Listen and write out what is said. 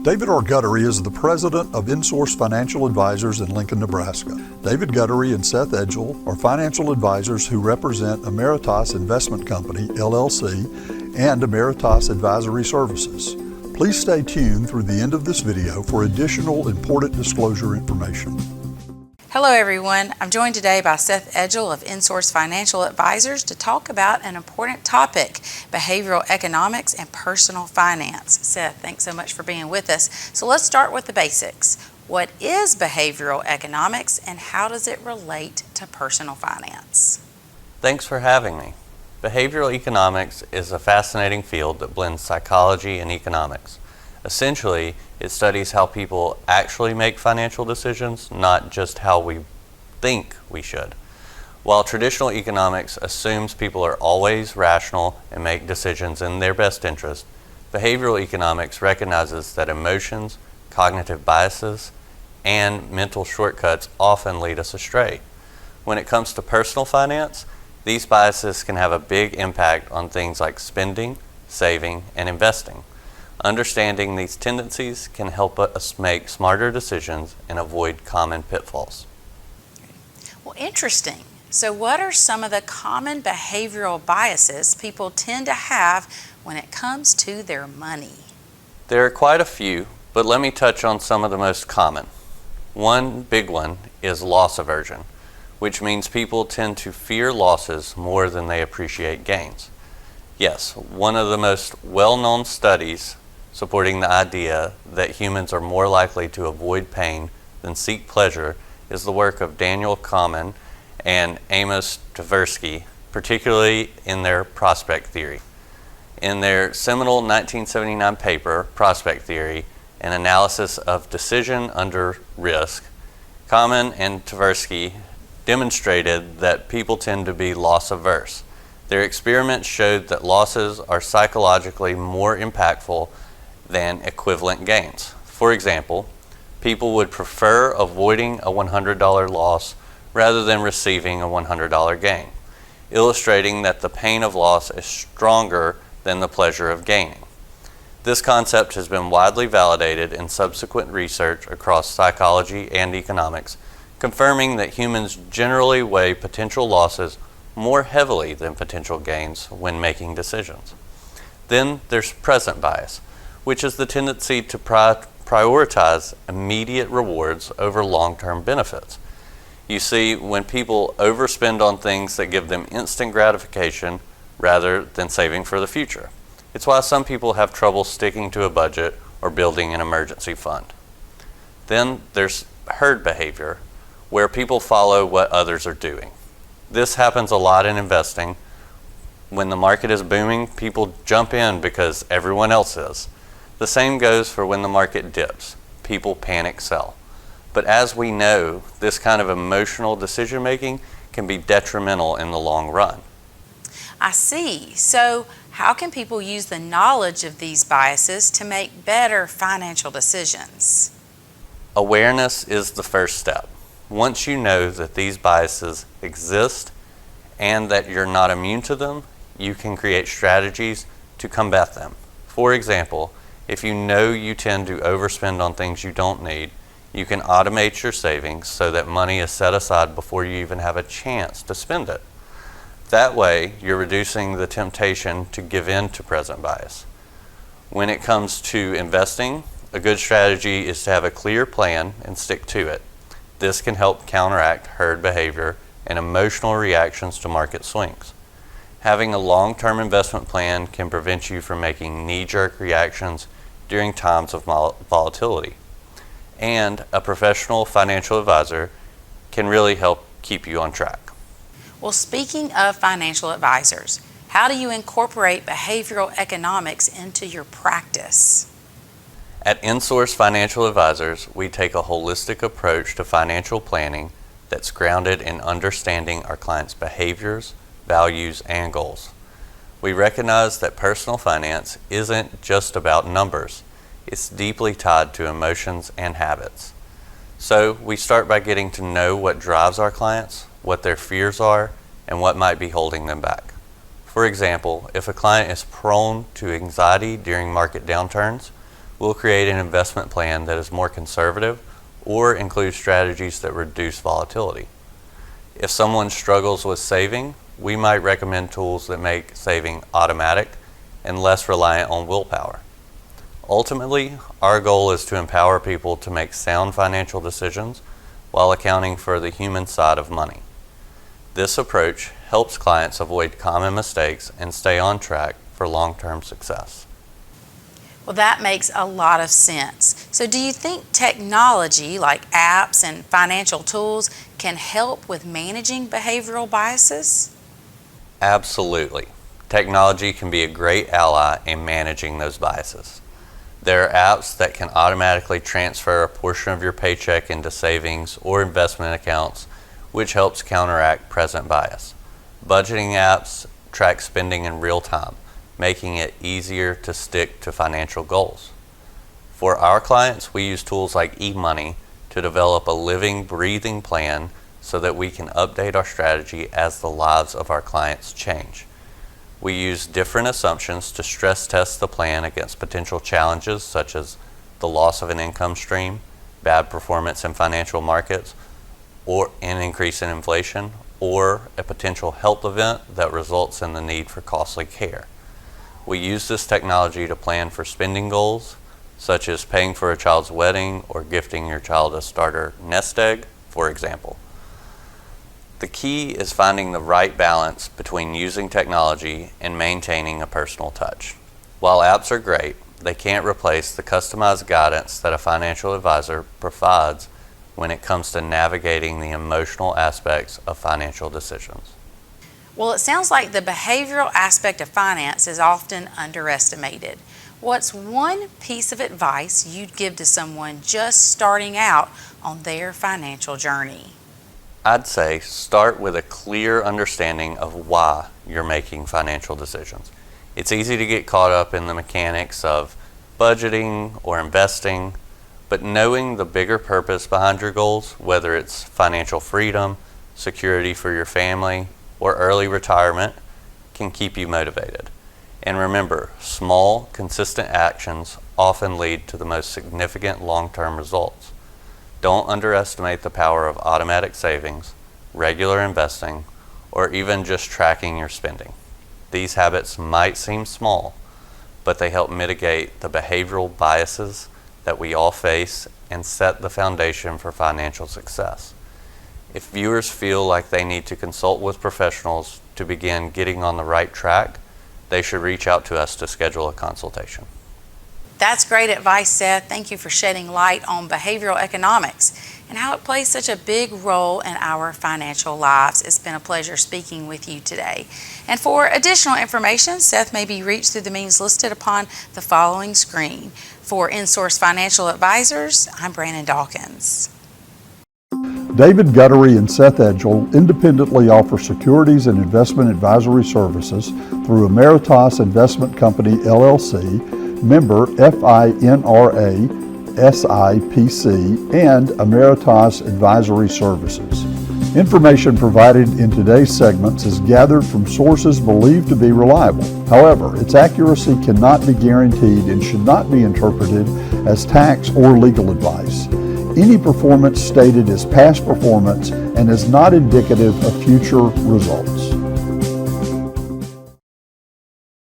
David R. Guttery is the president of inSOURCE Financial Advisors in Lincoln, Nebraska. David Guttery and Seth Edgil are financial advisors who represent Emeritus Investment Company, LLC, and Emeritus Advisory Services. Please stay tuned through the end of this video for additional important disclosure information. Hello everyone, I'm joined today by Seth Edgil of inSOURCE Financial Advisors to talk about an important topic, behavioral economics and personal finance. Seth, thanks so much for being with us. So let's start with the basics. What is behavioral economics and how does it relate to personal finance? Thanks for having me. Behavioral economics is a fascinating field that blends psychology and economics. Essentially, it studies how people actually make financial decisions, not just how we think we should. While traditional economics assumes people are always rational and make decisions in their best interest, behavioral economics recognizes that emotions, cognitive biases, and mental shortcuts often lead us astray. When it comes to personal finance, these biases can have a big impact on things like spending, saving, and investing. Understanding these tendencies can help us make smarter decisions and avoid common pitfalls. Well, interesting. So what are some of the common behavioral biases people tend to have when it comes to their money? There are quite a few, but let me touch on some of the most common. One big one is loss aversion, which means people tend to fear losses more than they appreciate gains. Yes, one of the most well-known studies supporting the idea that humans are more likely to avoid pain than seek pleasure is the work of Daniel Kahneman and Amos Tversky, particularly in their prospect theory. In their seminal 1979 paper, Prospect Theory, an analysis of decision under risk, Kahneman and Tversky demonstrated that people tend to be loss averse. Their experiments showed that losses are psychologically more impactful than equivalent gains. For example, people would prefer avoiding a $100 loss rather than receiving a $100 gain, illustrating that the pain of loss is stronger than the pleasure of gaining. This concept has been widely validated in subsequent research across psychology and economics, confirming that humans generally weigh potential losses more heavily than potential gains when making decisions. Then there's present bias, which is the tendency to prioritize immediate rewards over long-term benefits. You see, when people overspend on things that give them instant gratification rather than saving for the future. It's why some people have trouble sticking to a budget or building an emergency fund. Then there's herd behavior, where people follow what others are doing. This happens a lot in investing. When the market is booming, people jump in because everyone else is. The same goes for when the market dips. People panic sell. But as we know, this kind of emotional decision making can be detrimental in the long run. I see. So how can people use the knowledge of these biases to make better financial decisions? Awareness is the first step. Once you know that these biases exist and that you're not immune to them, you can create strategies to combat them. For example, if you know you tend to overspend on things you don't need, you can automate your savings so that money is set aside before you even have a chance to spend it. That way, you're reducing the temptation to give in to present bias. When it comes to investing, a good strategy is to have a clear plan and stick to it. This can help counteract herd behavior and emotional reactions to market swings. Having a long-term investment plan can prevent you from making knee-jerk reactions during times of volatility. And a professional financial advisor can really help keep you on track. Well, speaking of financial advisors, how do you incorporate behavioral economics into your practice? At inSOURCE Financial Advisors, we take a holistic approach to financial planning that's grounded in understanding our clients' behaviors, values, and goals. We recognize that personal finance isn't just about numbers. It's deeply tied to emotions and habits. So we start by getting to know what drives our clients, what their fears are, and what might be holding them back. For example, if a client is prone to anxiety during market downturns, we'll create an investment plan that is more conservative or includes strategies that reduce volatility. If someone struggles with saving, we might recommend tools that make saving automatic and less reliant on willpower. Ultimately, our goal is to empower people to make sound financial decisions while accounting for the human side of money. This approach helps clients avoid common mistakes and stay on track for long-term success. Well, that makes a lot of sense. So do you think technology like apps and financial tools can help with managing behavioral biases? Absolutely. Technology can be a great ally in managing those biases. There are apps that can automatically transfer a portion of your paycheck into savings or investment accounts, which helps counteract present bias. Budgeting apps track spending in real time, making it easier to stick to financial goals. For our clients, we use tools like eMoney to develop a living, breathing plan so that we can update our strategy as the lives of our clients change. We use different assumptions to stress test the plan against potential challenges such as the loss of an income stream, bad performance in financial markets, or an increase in inflation, or a potential health event that results in the need for costly care. We use this technology to plan for spending goals, such as paying for a child's wedding or gifting your child a starter nest egg, for example. The key is finding the right balance between using technology and maintaining a personal touch. While apps are great, they can't replace the customized guidance that a financial advisor provides when it comes to navigating the emotional aspects of financial decisions. Well, it sounds like the behavioral aspect of finance is often underestimated. What's one piece of advice you'd give to someone just starting out on their financial journey? I'd say start with a clear understanding of why you're making financial decisions. It's easy to get caught up in the mechanics of budgeting or investing, but knowing the bigger purpose behind your goals, whether it's financial freedom, security for your family, or early retirement, can keep you motivated. And remember, small, consistent actions often lead to the most significant long-term results. Don't underestimate the power of automatic savings, regular investing, or even just tracking your spending. These habits might seem small, but they help mitigate the behavioral biases that we all face and set the foundation for financial success. If viewers feel like they need to consult with professionals to begin getting on the right track, they should reach out to us to schedule a consultation. That's great advice, Seth. Thank you for shedding light on behavioral economics and how it plays such a big role in our financial lives. It's been a pleasure speaking with you today. And for additional information, Seth may be reached through the means listed upon the following screen. For inSOURCE Financial Advisors, I'm Brandon Dawkins. David Guttery and Seth Edgil independently offer securities and investment advisory services through Emeritus Investment Company, LLC, member FINRA, SIPC, and Emeritus Advisory Services. Information provided in today's segments is gathered from sources believed to be reliable. However, its accuracy cannot be guaranteed and should not be interpreted as tax or legal advice. Any performance stated is past performance and is not indicative of future results.